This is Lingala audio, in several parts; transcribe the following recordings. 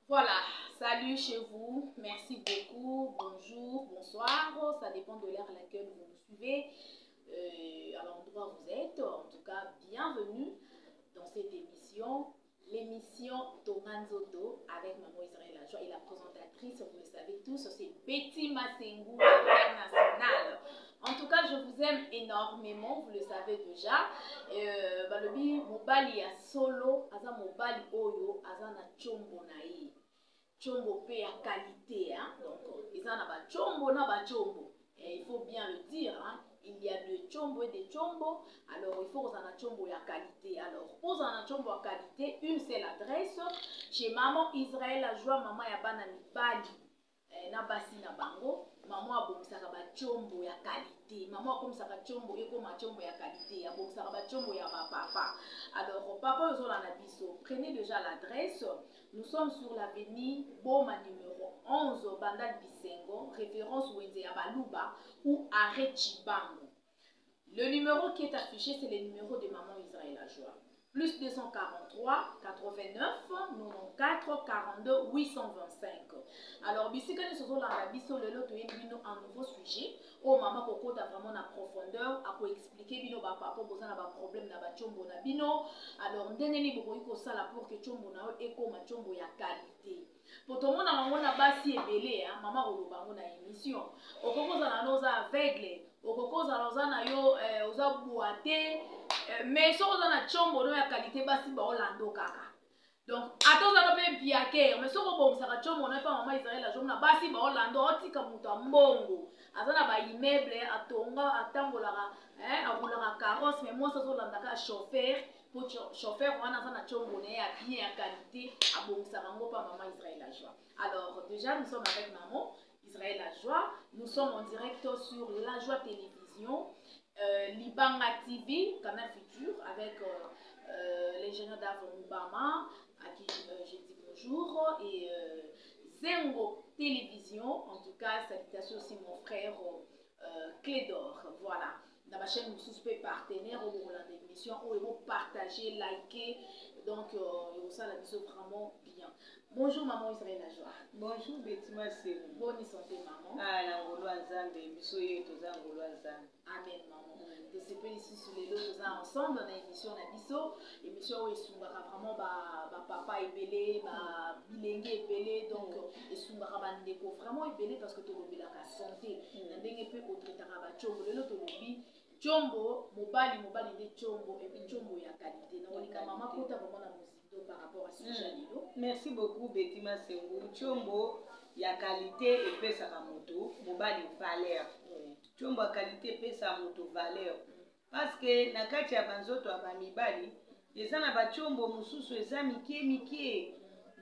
Voilà, salut chez vous, merci beaucoup, bonjour, bonsoir, ça dépend de l'heure à laquelle vous nous suivez, à l'endroit où vous êtes. En tout cas, bienvenue dans cette émission, l'émission Toranzoto avec Maman Israël Lajoie et la présentatrice, vous le savez tous, c'est Betty Massengou International. En tout cas, je vous aime énormément, vous le savez déjà. Balobi mobali ya solo, aza mobali oyo, aza na chombo na ye. Chombo pe ya qualité, hein? Donc, eza na ba chombo na ba chombo. Il faut bien le dire, hein? Il y a de chombo et de chombo. Alors, il faut qu'on a chombo ya qualité. Alors, pour un chombo ya qualité, une seule adresse chez Maman Israël Lajoie, Maman Yabana Mibali. Na basi na bango, maman abongisaka ba chombo ya qualité. Maman akomisaka chombo ekoma chombo ya qualité, abongisaka ba chombo ya ba papa. Alors papa ozola na biso, prenez déjà l'adresse. Nous sommes sur l'avenue Boma numéro 11 Bandal Bisengo, référence Wenze ya Baluba ou arrêt Chibango. Le numéro qui est affiché, c'est le numéro de Maman Israël Lajoie. Plus 243 89 94 42 825. Alors, bisika ni sozo la biso lelo to yebino un nouveau sujet. Oh maman koko ta vraiment na profondeur à ko expliquer bino ba papa boza na ba problème na ba chombo na bino. Alors, ndenge ni boko iko sala pour que chombo na eko ma chombo ya qualité. Poto mona mango na basi ebele hein, maman oloba ngo na émission. Okokoza na noza aveugle, okokoza na na yo oza boité. Mais si on a un chombo de qualité, basi ba Orlando kaka. Donc, attends ça doit bien piaquer. Mais si on a un chombo, on n'a pas maman Israël la journée, basi ba Orlando, otika muta mbongo. Azana ba immeuble, atonga, atambola, aroula carrosse, mais moi ça Orlando ka chauffeur, pour chauffeur on a un chombo ne ya bien à qualité, a bon ça rango pas maman Israël la joie. Alors déjà nous sommes avec maman Israël la joie. Nous sommes en direct sur La Joie Télévision. Libanga TV, Canal Futur, avec l'ingénieur d'Avon Obama, à qui je dis bonjour, et Zengo Télévision, en tout cas, salutations aussi mon frère Clédor, voilà. Dans ma chaîne, nous sommes partenaires au moment de l'émission, où ils vont partager, liker, donc ça, la mission vraiment bien. Bonjour maman Israël Lajoie. Bonjour Betty Massengou. Bonne santé maman. Ah, la ngolo nzambe, biso yeto za ngolo nzambe. Amen maman. De ce pays ici sur les deux ensemble dans l'émission na biso, émission où esungaka vraiment ba papa ebele, ba bilenge ebele, donc esungaka ba ndeko vraiment ebele parce que to lobelaka santé. Na ndenge pe otretaka ba chombo lelo to lobi chombo mobali de chombo et puis chombo ya qualité. Na olika maman kota vraiment na musique par rapport à ce sujet lelo. Merci beaucoup Betty Massengou. Chombo ya qualité epesaka moto mobali valeur. Chombo ya qualité epesa moto valeur. Parce que na kati ya banzoto ya bamibali eza na bachombo mosusu eza mike.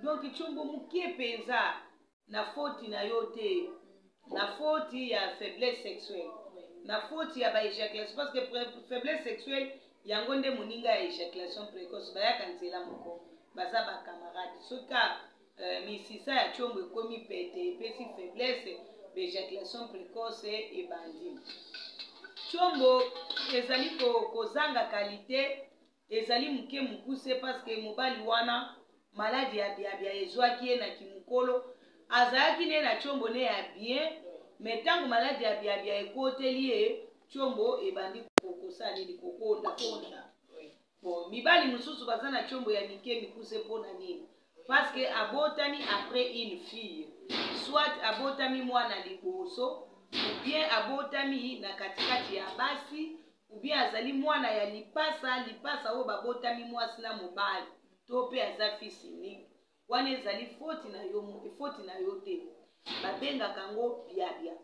Donc chombo mukie penza na faute na yo te. Na faute ya faiblesse sexuelle. Na faute ya ba éjaculation parce que faiblesse sexuelle yango nde moninga ya éjaculation précoce bayaka nzela moko baza ba camarade soka misisa ya chombo ekomi pete epesi faiblesse éjaculation précoce ebandi. Chombo ezali kozanga qualité ezali muke mukuse parce que mobali wana maladi ya biabia ezwaki ye na kimukolo azalaki ne na chombo ne ya bien mais tango maladi ya biabia ekoteli ye chombo ebandi kokosali likokonda. Bon, mibali mususu baza na chombo ya mike mikuse pona nini parce que abotami après une fille, soit abotami mwana liboso ou bien abotami na katikati ya basi ou bien azali mwana ya lipasa oyo babotami mwasi na mobali to pe aza fils unique wana ezali faute na yo te babengaka ngo biabia.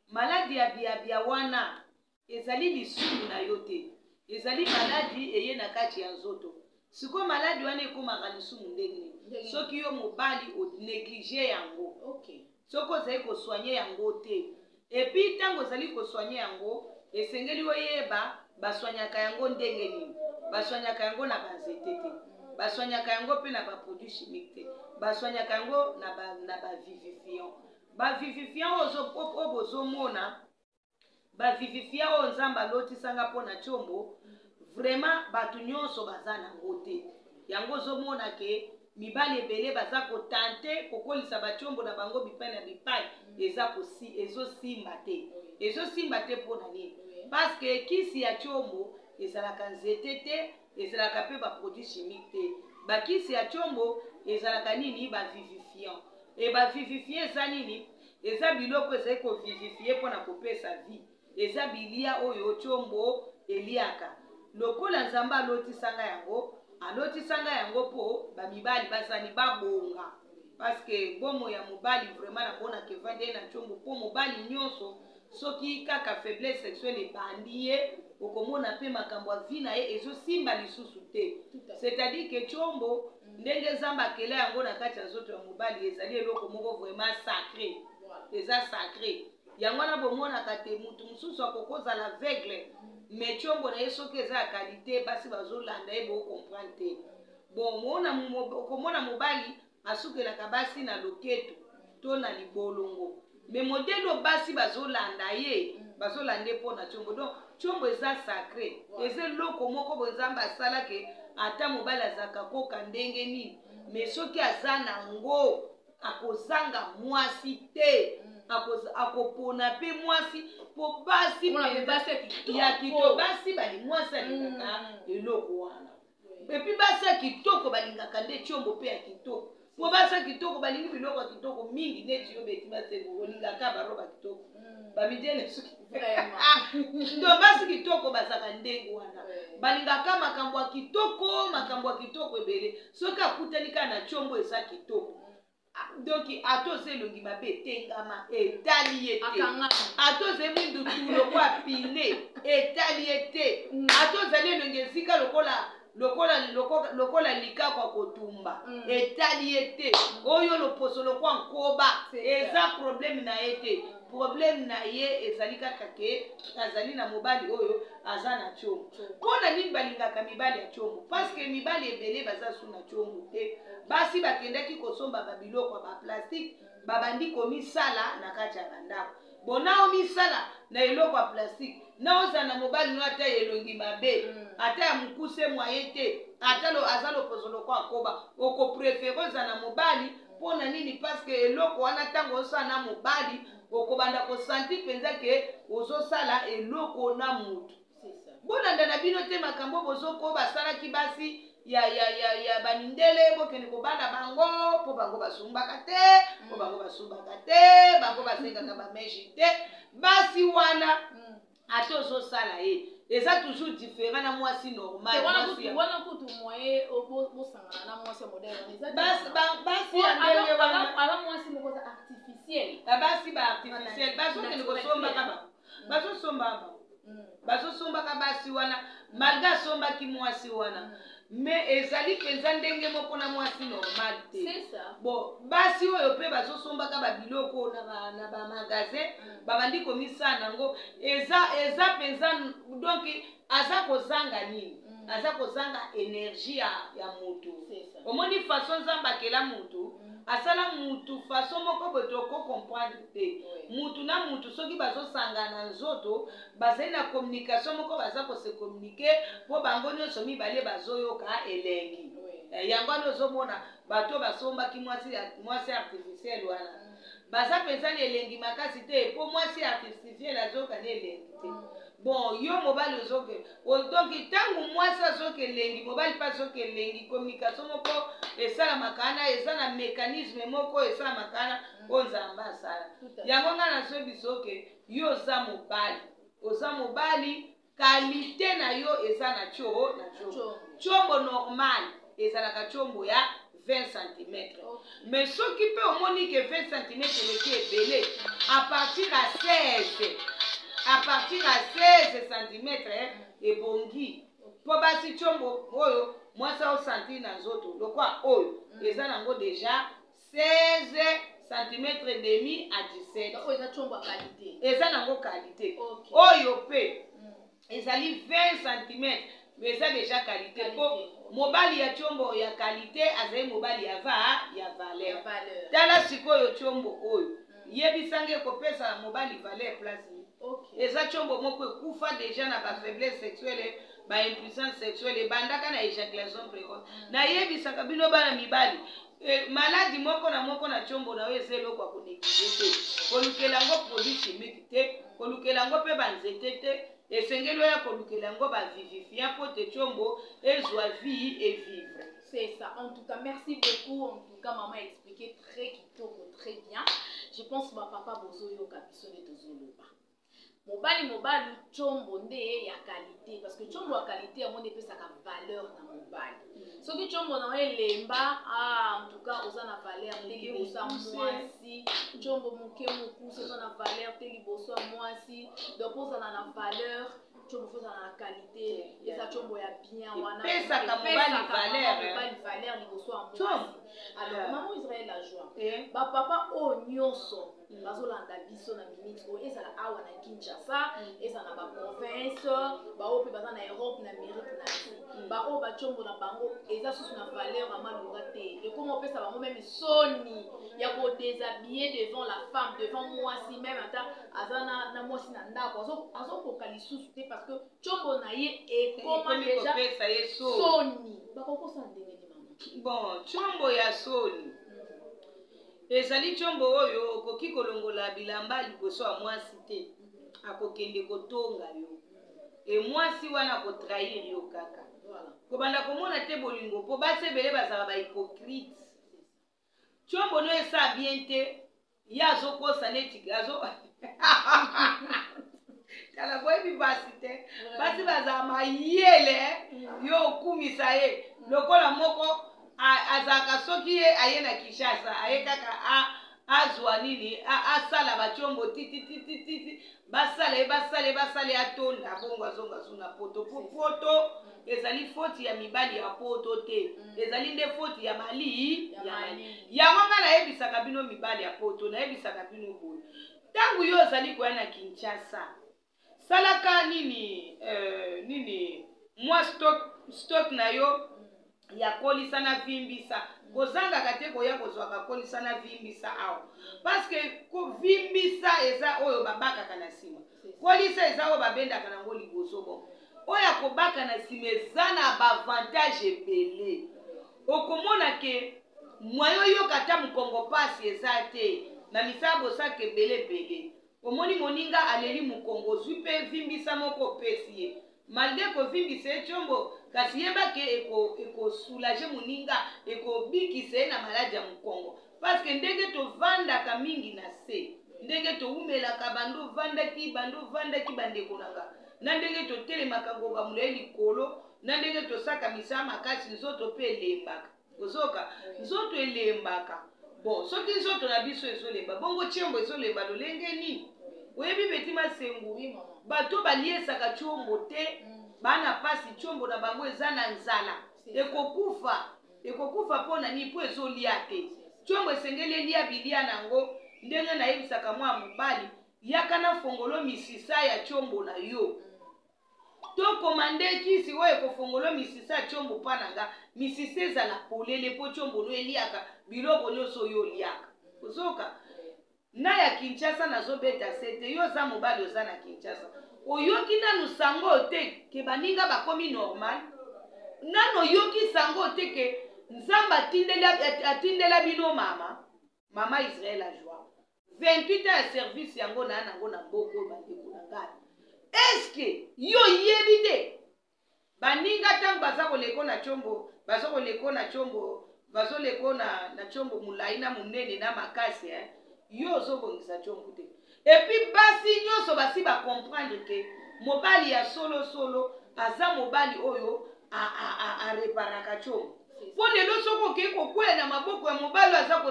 Maladi ya biabia wana ezali lisumu na yo te, ezali maladi eye na kati ya nzoto. Siko maladi wana ekomaka lisumu ndenge soki yo mobali o néglige yango. Okay. Soko ozali kosoigne yango te. Epi tango ozali kosoigne yango esengeli oyeba basoignaka yango ndenge nini. Basoignaka yango na banzete te. Basoignaka yango pe na ba produits chimiques te. Basoignaka yango na ba vivifiant. Ba vivifiant ozo bozomona ba vivifiant o nzamba lotisanga pona chombo vraiment batu nyonso baza nango te. Yango zomona ke mibali ebele baza kotante kokolisa bachombo na bango bipai na bipai ezosimba te mpona nini parce que kisi ya chombo ezalaka nzete te ezalaka mpe baproduit chimique te bakisi ya chombo ezalaka nini bavivifiant bavivifiant eza nini eza biloko ezali kovivifie mpona kopesa vie eza bilia oyo chombo eliaka lokola nzambe alotisanga yango mpo bamibali bazali babonga parce que bomo ya mobali vraiment namona ke vande na chombo mpo mobali nyonso soki kaka faiblesse sexuelle ebandi ye okomona mpe makambo ya vi na ye ezosimba lisusu te c'est-à-dire ke chombo ndenge nzambe akela yango na kati ya nzoto ya mobali ezali eloko moko vraiment sacré eza sacré yango wana bomonaka te mutu mosusu akokozala aveugle mais chombo na ye soki eza ya kalite basi bazolanda ye bokomprendre te bon okomona mobali asukelaka basi na loketo to na libolongo mais modelo basi bazolanda ye bazolande mpona chombo donc chombo eza sacré eza eloko moko bonzambe asalake ata mobali azalaka koka ndenge nini mais soki aza nango akozanga mwasi te akopona mpe mwasi po basi ya kitoko basi bali mwasi alingaka eloko wana epi basi ya kitoko balingaka nde chombo mpe ya kitoko po basi ya kitoko balingi biloko ya kitoko mingi neti yo betima sengo olingaka baroba kitoko bamidele soki ndo basi kitoko bazaka ndenge wana balingaka makambo ya kitoko ebele soki akutanika na chombo eza kitoko donc atoze elongi mabe etengama etali ye te atoze mwindu tulo kwa pine etali ye te atozali elongi esika lokola likakwa kotumba etali ye te oyo loposo lokwa nkoba eza problème na ye te problème na ye ezali kaka ke azali na mobali oyo aza na chombo mpona nini balingaka mibali ya chombo parce que mibali ebele baza su na chombo te basi bakendaki kosomba babiloko ya baplastique babandi komisala na kati ya bandako bonao misala na eloko ya plastique naoza na mobali no ata elongi mabe ata ya mokuse mwaye te ata aza loposo lokwa akoba okoprefere oza na mobali mpona nini parce que eloko wana ntango osala na mobali okobanda kosanti mpenza ke ozosala eloko na mutu bolanda na bino te makambo bozoko basalaki basi ya banindele bokende kobanda bango mpo bango basumbaka te mpo bango basumbaka te bango basengaka bameshi te basi wana ate ozosala ye eza toujours différent na mwasi normal wana kutu moye bosangana na mwasi ya modele basi ya ndenge wana ala mwasi moko za artificiel basi ba artificiel bazokende kosombaka ba bazosombaka basi wana malgré asombaki mwasi wana mais ezali mpenza ndenge moko na mwasi normal te bon basi oyo mpe bazosombaka babiloko na bamagasin babandi komisala nango eza mpenza donc aza kozanga nini aza kozanga énergie ya mutu omoni façon nzambe akela mutu asala mutu façon moko boye tokocomprendre te mutu na mutu soki bazosangana nzoto bazali na communication moko baza kose communique mpo bango nyonso mibale bazoyoka elengi yango wana ozomona bato basombaki mwasi artificiel wana baza mpenza na elengi makasi te mpo mwasi artificiel azoyoka na elengi te bon yo mobali ozoke donc ntango mwasi azoke elengi mobali mpe azoke elengi communication moko esalamaka wana eza na mécanisme moko esalamaka wana oyo nzambe asala yango nga nazoyebi soke yo oza mobali kalite na yo eza na chombo normal ezalaka chombo ya 20 cm mais soki mpe omoni ke 20 cm eleki ebele à partir ya 16 cm ebongi mpo basi chombo oyo mwasi aosanti na nzoto lokwa oyo eza nango deja 16 cm demi à 17 eza nango qualité oyo mpe ezali 20 cm mais eza deja qualité mpo mobali ya chombo ya qualité azali mobali ya valeur tala sikoyo chombo oyo yebisange kopesa mobali valeur place eza chombo moko ekufa deja na bafaiblesse sexuelle ba impuissance sexuelle bandaka na éjaculation précoce na yebisaka bino bana mibali maladi moko na chombo na eza eloko ya konéglige te kolukela yango produit chimique te kolukela yango mpe banzete te esengeli oya kolukela yango bavivifia mpo te chombo ezwa vie et vivre. C'est ça. En tout cas, merci beaucoup. En tout cas, maman a expliqué très bien. Je pense que ma papa bozo yo kabisone tozoloba. Mobali chombo nde ya qualité parce que chombo ya qualité amone pesa ka valeur na mobali. Soki chombo na lemba en tout cas oza na valeur te libosa mwasi. Chombo muke mukuso oza na valeur te libosa mwasi. Donc oza na valeur chombo foza na qualité eza chombo ya bien wana pesa ka mobali valeur liboso mwasi. Alors maman Israël la joie. Ba papa o nyonso bazolanda biso na minute oyo ezala awa na Kinshasa ezala na baprovince baoyo mpe baza na Europe na Amérique na Asie baoyo bachombo na bango eza susu na valeur amalunga te ekoma opesa bango meme soni ya kodéshabiller devant la femme devant mwasi même ata aza na mwasi na ndako azokoka lisusu te parce que chombo na ye ekoma deja soni bakokosala ndenge ni mama. Bon chombo ya soni ezali chombo oyo okoki kolongola bilamba liboso ya mwasi te akokende kotonga yo mwasi wana kotrahir yo kaka kobanda komona te bolingo mpo basi ebele bazala bahypocrite chombo no esa bien te ye azokosa neti kala boyebi basi te basi bazala mayele yo okumisa ye lokola moko azaka soki ye aye na Kinshasa aye kaka azwa nini asala bachombo titi basale atonda bongo azonga suna poto poto ezali foti ya mibali ya poto te ezali nde foti ya mali yango nga nayebisaka bino mibali ya poto nayebisaka bino boye ntango yo ozali koya na Kinshasa salaka nini mwa stock na yo ya kolisa na vimbisa kozanga te koya kozwaka kolisa na vimbisa awa parce que ko vimbisa eza oyo babakaka na nsima kolisa eza oyo babendaka nango liboso bon oyo kobaka na nsima eza na bavantage ebele okomona ke mwayo yoka ta mokongo pasi eza te na misala bosaka ebele omoni moninga aleli mokongo ozwi mpe vimbisa moko opesi ye malgré kovimbisa ye chombo kasi yebake ekosoulage moninga ekobikisa ye na maladi ya mokongo parce que ndenge tovandaka mingi na se ndenge toumelaka bando vandaki bandeko nanga na ndenge totelemaka ngonga molai likolo na ndenge tosaka misala makasi nzoto mpe elembaka ozoka nzoto elembaka bon soki nzoto na biso ezolemba bongo chombo ezolemba lolenge nini oyebi beti masengu bato baliesaka chombo te bana pasi chombo na bango eza na nzala ekokufa mpo na nini mpo ezolia te chombo esengeli elia bilia nango ndenge nayebisaka mwa mobali yaka na fongolo misisa ya chombo na yo tokomande kisi oyo ekofongolo misisa ya chombo mpa na nga misisa ezala polele mpo chombo no eliaka biloko nyonso oyo oliaka ozoka na ya Kinshasa nazobeta sete yo za mobali oza na Kinshasa oyoki nanu sango te ke baninga bakomi normal nano yoki sango te ke nzamba atindela bino mama Israël la joie 28 ans ya service yango na nango na boko bandeko na ngai eske yo yebi te baninga tango baza koleko na chombo bazoleko na chombo mulai na munene na makasi yo ozobongisa chombo te epuis basi nyonso basi bacomprendre ke mobali ya solo aza mobali oyo areparaka chombo mpo lelo soko okei kokwela na maboko ya mobali aza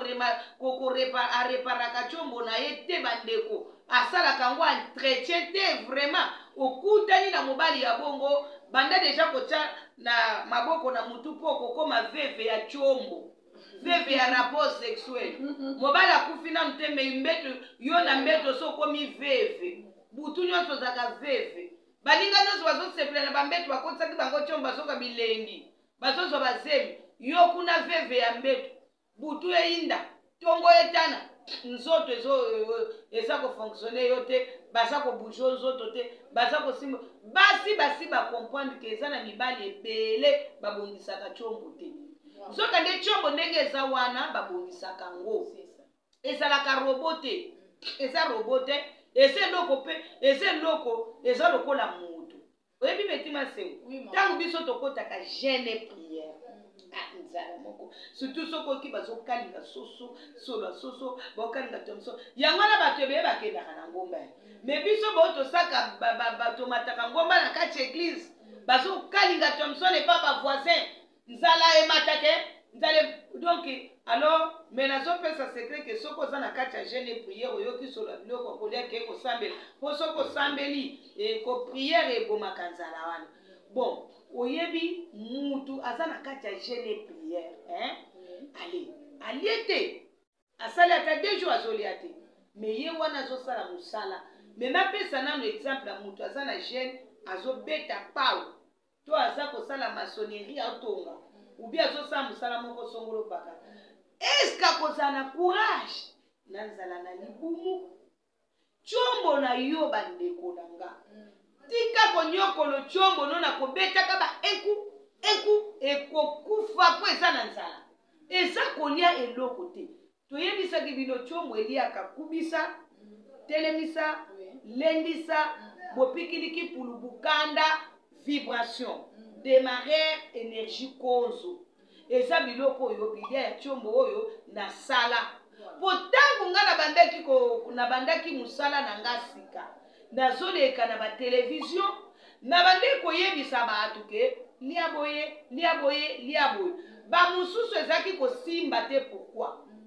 areparaka chombo na ye te bandeko asalaka yango entretien te vraiment okutani na mobali ya bongo banda deja kotya na maboko na mutu mpo kokoma veve ya chombo veve ya rapport sexuel mobali akufi nanu te me mbeto yo na mbeto so okomi veve butu nyonso ozaka veve baninga nyonso bazosepela na bambeto bakotisaki bango chombo bazoka bilengi bazozwa bazemi yo kuna veve ya mbeto butu eyinda tongo etana nzoto eza kofonctionne yo te baza kobouge nzoto te baza kosimba basi bacomprendre ke eza na mibali ebele babongisaka tshombo te soka nde tshombo ndenge eza wana babongisaka yango ezalaka robo te eza robo te eza eloko mpe eza eloko eza lokola moto oyebi betima sengo ntango biso tokotaka jeune prière nzala moko surtout soki oki bazokalinga soso solo soso baokalinga tomso yango wana bato ebeye bakendaka na ngomba me biso bao tosaka batomataka ngomba na kati église bazokalinga tomson epa bavoisin nzala ematake nzala donc alors me nazopesa secret ke soki oza na kati ya jeune prière oyoki solo biloko kolia ke kosambela mpo soki osambeli koprière ebomaka nzala wana bon oyebi mutu aza na kati ya jeune prière alie te asali ata 2 jours azolia te me ye wana azosala mosala me napesa nano exemple ya mutu aza na jeune azobeta pau to aza kosala maçonnerie atonga ubi azosala mosala moko songolo paka eske akozala na courage na nzala na libumu tshombo na yo bandeko na nga tika konyokolo tshombo no na kobetaka ba enku ekokufa po eza na nzala eza kolia eloko te toyebisaki bino tshombo eliaka kubisa telemisa lendisa bopikiliki pulu bukanda vibration démarrer énergie konzo eza biloko oyo bilia ya tshombo oyo na sala po ntango nga na bandaki mosala na nga sika nazoleka na batelevizio na bande koyebisa bato ke lia boye bamosusu ezalaki kosimba te pourkui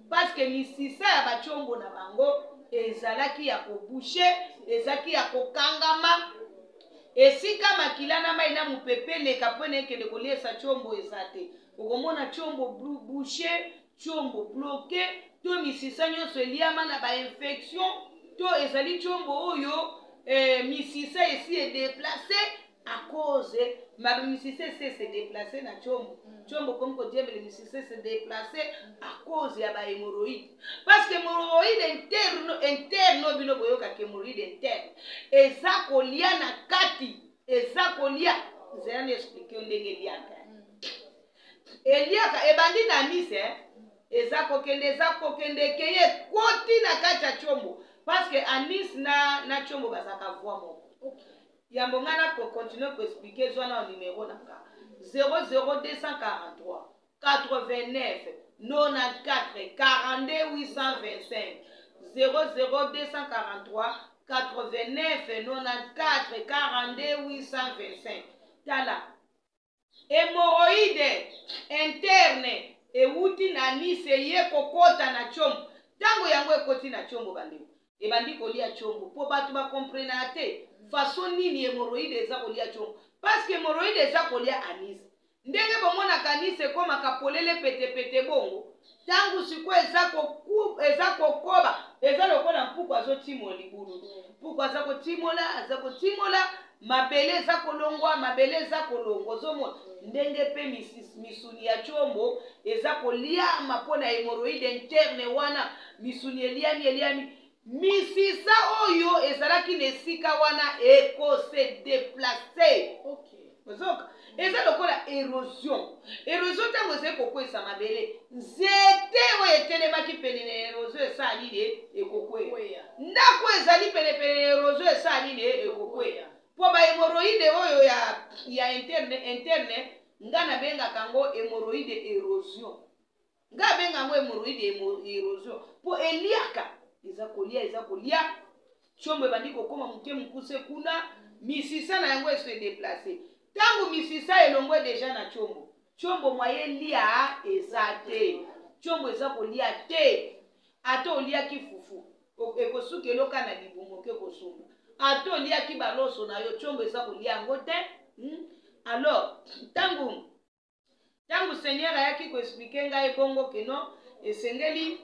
parce que misisa ya batshombo na bango ezalaki ya kobushe ezalaki ya kokangama esika makila na mai na mopepe leka mpo nekende koliesa tshombo eza te okomona tshombo bouche tshombo bloke to misisa nyonso eliama na bainfection to ezali tshombo oyo misisa esi edeplace à cause misisa esi se déplace na tshombo comme kodiembele misisa se déplace à cause ya bahemoroïde parce que hémoroïde interne obino boyoka ke hémoroïde interne eza kolia na kati eza kolia nzela expliquer ndenge eliaka ebandi na mise eza kokende keye koti na kati ya tshombo parce que anis na tshombo bazaka voix moko yambo ngana ko continuer ko expliquer zwana au numéro nanga 00243 89 94 42 825 00243 89 94 42 825 tala hémorroïde interne ewuti na nise ye kokota na tshombo tango yango ekoti na tshombo bandeko ebandi kolia tshombo po bato bakomprena te façon nini hémorroïde eza kolia tshombo parce que hémorroïde eza kolia anise ndenge bomonaka anise ekomaka polele petepete bongo tango siko eza kokoba eza lokola mpuku azotimola libulu mpuku aza kotimola mabele eza kolongwa ozomona ndenge mpe misuni ya tshombo eza koliama mpo na hémorroïde interne wana misuni eliami misisa oyo ezalaki na esika wana ekose déplace ozoka eza lokola érosion ntango ezali kokwesa mabele nzete oyo etelemaki pene na érosion esala nini ekokweya ndako ezali penepene na érosion esala nini ekokweya po bahemoroïde oyo ya interne nga nabengaka yango hémoroïde érosion nga benga yango hémoroïde érosion po eliaka eza kolia tshombo ebandi kokoma moke mokuse kuna misisa na yango ese déplace ntango misisa elongwe deja na tshombo mwaye lia eza te tshombo eza kolia te ata oliaki fufu ekosuka eloka na libumu oke kosumba ata oliaki baloso na yo tshombo eza kolia yango te alors ntango seigneur ayaki koexplike ngai bongo keno esengeli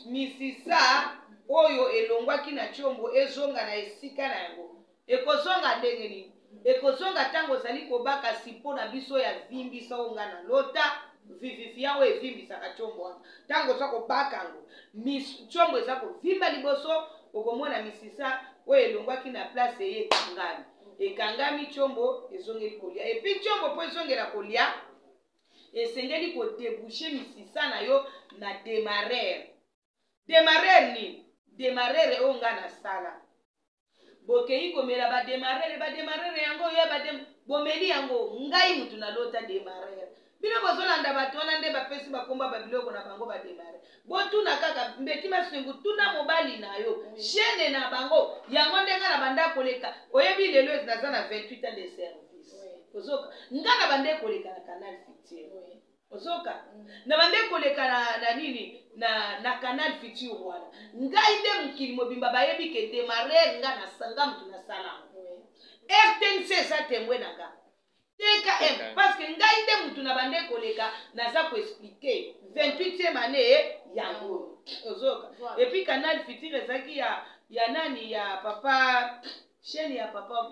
misisa oyo elongwaki na tshombo ezonga na esika na yango ekozonga ndenge nini ekozonga ntango ozali kobaka sipo na biso ya vimbisa onga na lota vivifia oyo evimbisaka chombo wana ntango oza kobaka yango chombo eza kovimba liboso okomona misisa oyo elongwaki na place eye ekangami chombo ezongeli kolia epuis chombo mpo ezongela kolia esengeli kodebouche misisa na yo na démarrere. Démarrere nini? Démarrere oyo nga nasala bokei komela bademarrere yango oyo bomeli yango ngai mutu nalota démarrere bino bozolanda bato wana nde bapesi bakomba babiloko na bango badémarrere botuna kaka mbeti masengu tuna mobali na yo chaîne na bango yango nde nga na banda koleka oyebi lelo naza na 28 ans de service ozoka nga na banda koleka na Canal Futur ozoka na banda koleka na nini na Canal Futur wana ngai nde mokili mobimba bayebi ke démarrere nga nasanga mutu nasala RTNC eza témoin na nga TKM parce que ngai nde mutu na bande koleka naza koexplike 28e année yango ozoka et puis Canal Futur ezaki ya nani ya papa chaîne ya papa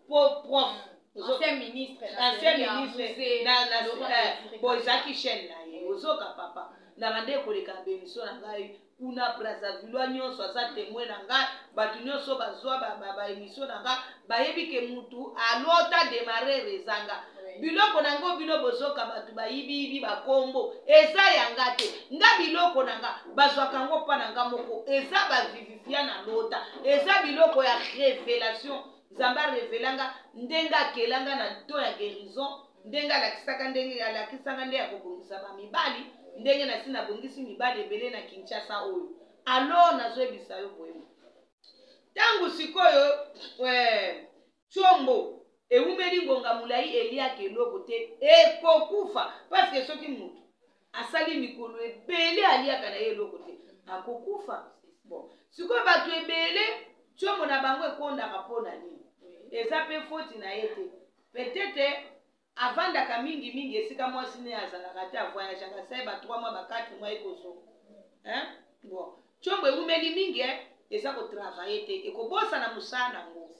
prof ancien ministre ezaki chaîne na ye ozoka papa na bande koleka bémission na ngai kuna Brazzaville nyonso aza témoin na ngai bato nyonso bazwa baémission na ngai bayebi ke mutu alota démarrere ezanga biloko na ngo bino bozoka bato bayibiyibi bakombo eza yanga te nga biloko na nga bazwaka ngo mpa na nga moko eza bavivifia na lota eza biloko ya révélation nzambe arevelanga ndenge akelanga na to ya guérison ndenge alakisanga nde ya kobongisa bamibali ndenge nasi nabongisi mibali ebele na Kinshasa oyo alo nazoyebisa yo boye ntango sikoyo chombo ewumeli ngonga mulai eliaka eloko te ekokufa parce que soki mutu asali mikolo ebele aliaka na ye eloko te akokufa. Bon sikoyo bato ebele chombo na bango ekondaka mpo na nini eza mpe foti na ye te peut-être avandaka mingi esika mwasi ne azalaka te avoyageaka sayeba 3 mois ba 4 mois ekozo bon chombo ewumeli mingi eza kotravaye te ekobosana mosala nango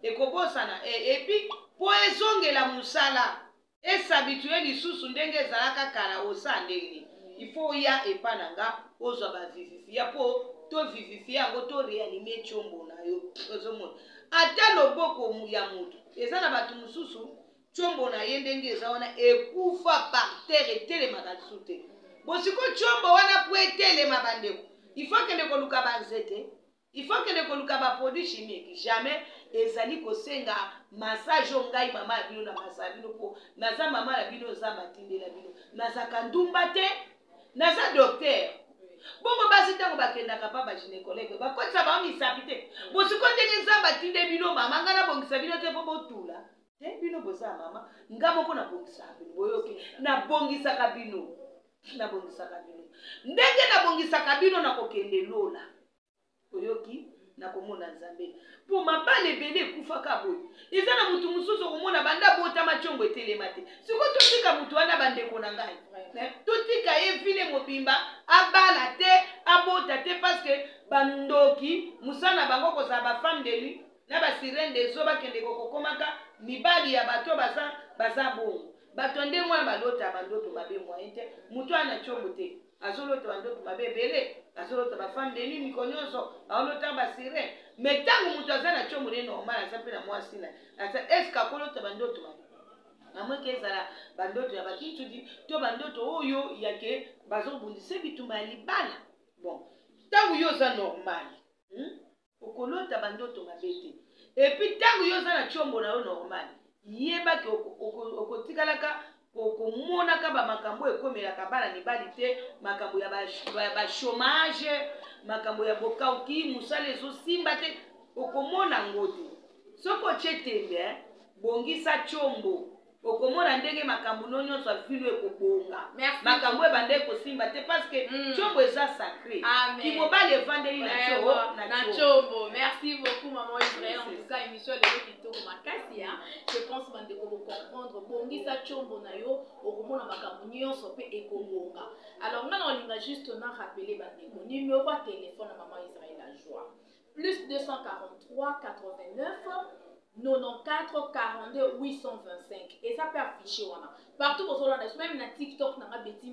ekobosana epi mpo ezongela mosala esabitue lisusu ndenge ezalaka kala osa ndenge ifo oya epa na nga ozwa bavivifia mpo tovivifia yango toreanime chombo na yo ozomona ata loboko ya mutu eza na bato mosusu chombo na ye ndenge eza wana ekufa par terre etelemaka lisusu te bosiko chombo wana po etelema bandeko ifo kende koluka banzete ifo kende koluka baproduit chimique jamais ezali kosenga massage ngai mama ya bino na masa bino po naza mama na bino oza matindela bino nazaka ndumba te naza docteur bongo basi ntango bakendaka pa bagynécologue bakotisa bango misapi te bosiko ndenge nzambe atinde bino mama nga nabongisa bino te mpo botula te bino boza mama nga moko nabongisaka bino boyoki nabongisaka bino ndenge nabongisaka bino nakokende lola oyoki nakomona nzambe mpo mabala ebele ekufaka boye eza na mutu mosusu okomona banda botama chombo etelema te siko totika mutu wana bandeko na ngai totika ye vile mobimba abala te abota te parceke bandoki mosala bango kozala bafemme de lui na basirene dezo bakende kokomaka mibali ya bato baza bongo bato nde mwana balota bandoto mabe moye te mutu ana chombo te azolota bandoto mabe ebele azolota bafemme de lui miko nyonso aolota basirene me ntango mutu aza na chombo ne normal aza mpe na mwasi na aza eske akolota bandoto mabe amweke ezala bandoto ya bakitudi to bandoto oyo yake bazobundisa bitumba ya libala. Bon ntango yo oza normal okolota bandoto mabe te epuis ntango yo oza na chombo na yo normal yebaki okotikalaka okomonaka bamakambo ekomelaka bana mibali te makambo ya bachomage makambo ya bokauki mosala ezosimba te okomona ngo te soki otie tembe bongisa chombo okomona ndenge makambo no nyonso avilo ekobonga makambo ebanda ekosimba te parce que chombo eza sacré kimobali evandeli na chombo. Merci beaucoup maman Israël, en tout cas émission lelo kitoko makasi je pense bandeko comprendre bongisa chombo na yo okomona makambo nyonso pe ekobonga. Alors nga nalinga juste na rappeler bandeko numéro ya téléphone na maman Israël la joie +243 89 94 42 825 et ça peut afficher partout pour cela même na TikTok na Betty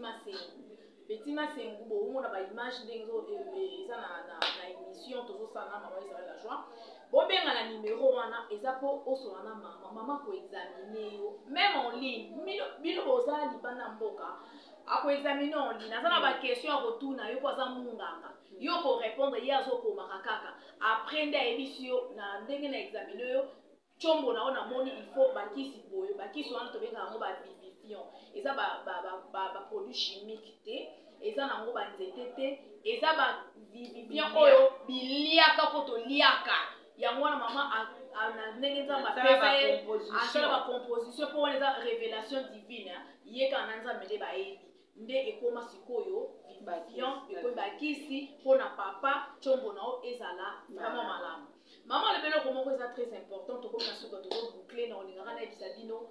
Masengu bon on a ba image dengo ça na émission toujours ça na maman Israël la joie bon ben na numéro wana et ça pour oso na maman pour examiner même en ligne bino boza libana mboka ako examiner en ligne na ba question à retour na yo kwa za munganga yo ko répondre ya zo ko makaka après nda émission na ndenge na examiner yo chombo na ona moni il faut bakisi boyo bakisi wana to benga ngo ba vivifiant et ça ba produit chimique té et ça na ngo ba nzete té et ça ba vivifiant oyo biliaka poto liaka yango na mama na ndenge za ba pesa ba composition pour les révélation divine yeka na nza mede ba ebi nde ekoma sikoyo vivifiant eko bakisi pona papa chombo na o ezala vraiment malamu. Maman le belo comment c'est très important to comme na suka to boucler na olingaka na ebisabino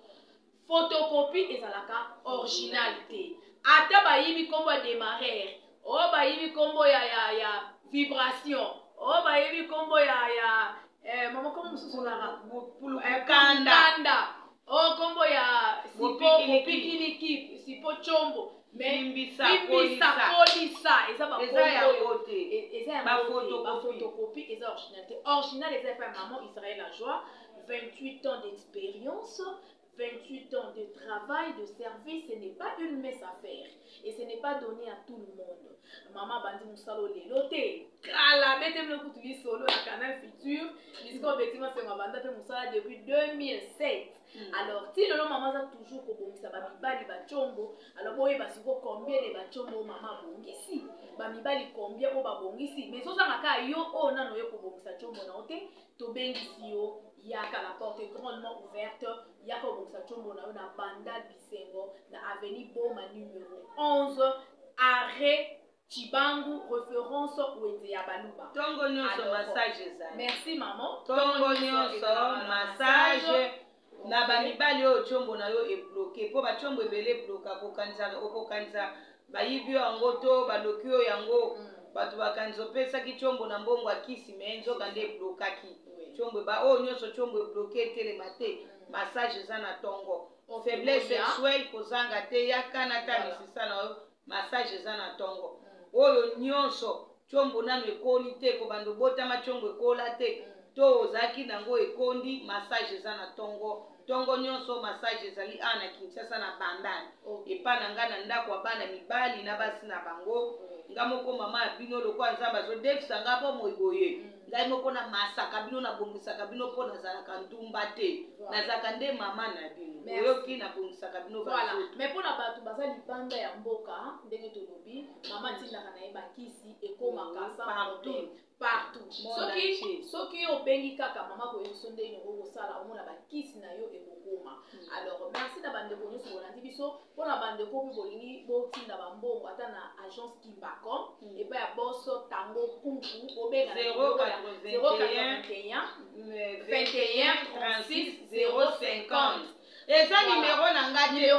photocopie ezalaka originalité ata ba yibi kombo démarrer o ba yibi kombo ya vibration o ba yibi kombo ya maman comment mususu la kanda o kombo ya sipo pikiliki sipo chombo Bimbisa polisa eza ba photocopie eza original eza pa maman Israël la joie 28 ans d'expérience 28 ans de travail de service ce n'est pas une mince affaire et ce n'est pas donné à tout le monde maman bandi musalo lelo te kala bete mlo kutu solo na Canal Futur bisko betima se mabanda pe musala depuis 2007. Alors ti lelo maman za toujours ko bongisa ba mibali ba chombo alors boye basiko combien de ba chombo maman bongisi ba mibali combien o ba bongisi mais so zanga ka yo o nano yo ko bongisa chombo na ote to bengisi yo yaka la porte est grandement ouverte yaka ko bongisa chombo na yo na Bandal Bisengo na avenue Boma numéro 11 arrêt Chibangu référence Wete ya Baluba. Tongo nyonso massage za. Merci maman. Tongo nyonso massage na ba mibali o chombo na yo e bloqué po ba chombo ebele bloka ko kanza ba yibi yango to ba lokio yango batu bakanzo pesa ki chombo na mbongo akisi menzo kande bloka ki chombo ba o nyonso chombo bloqué tele mate massage za na tongo faiblesse sexuelle kozanga te yakana ta misisa na massage za na tongo oyo nyonso chombo nano ekoli te ko bando botama chombo ekola te to ozaki nango ekondi massage za na tongo nyonso massage ezali ana Kinshasa na Bandal epa na nga na ndako abana mibali na basi na bango nga moko mama ya bino lokwa nzamba zo defisa nga po moiboye ngai moko na masaka bino na bongisaka bino po nazalaka ntumba te nazalaka nde mama na bino oyoki na bongisaka bino voilà mais pour na batu baza libanda ya mboka ndenge tolobi mama tindaka na ye bakisi ekomaka partout soki obengi kaka mama koyebiso nde ino okosala omona bakisi na yo ekokoma alors merci na bandeko nyonso bolandi biso mpona bandeko mpe bolingi botinda bambongo ata na agence Kimbacom epai ya boso tango punku obenga 081 21 36 050 eza numéro na nga te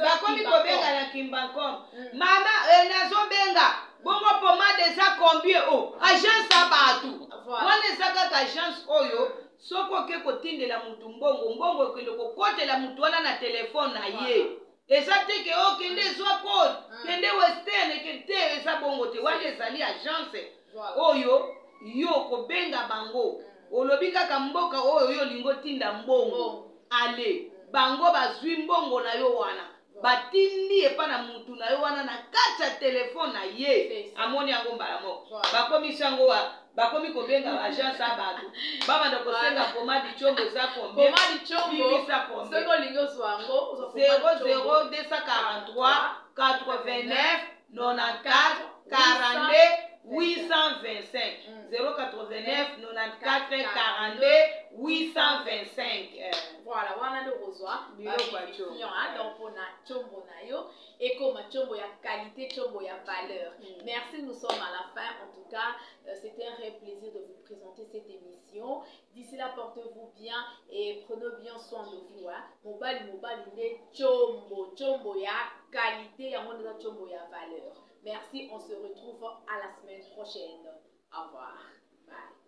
bakomi kobenga na Kimbacom mama nazobenga bongo pomade eza combien o agence abatu wana eza kaka agence oyo soko oke kotindela mutu mbongo ekende kokotela mutu wana na telefone na ye eza te ke okende ezwa code kende western kete eza bongo te wana ezali agence oyo yo kobenga bango olobi kaka mboka oyo yo lingo tinda mbongo ale bango bazwi mbongo na yo wana batindi epa na mutu na yo wana na kati ya telefone na ye amoni yango mbala moko bakomisi yango wa bakomi kobenga agence abatu babanda kosenga pomadi chombo eza combien pomadi chombo soko lingo zwango 00243 89 94 42 825 089 94 42 825 voilà wana nde kozwa donc mpona chombo na yo ekoma chombo ya qualité chombo ya valeur. Merci, nous sommes à la fin. En tout cas c'était un réel plaisir de vous présenter cette émission. D'ici là, portez-vous bien et prenez bien soin de vous. Mobile nde chombo ya qualité yango nde chombo ya valeur. Merci, on se retrouve à la semaine prochaine. Au revoir. Bye.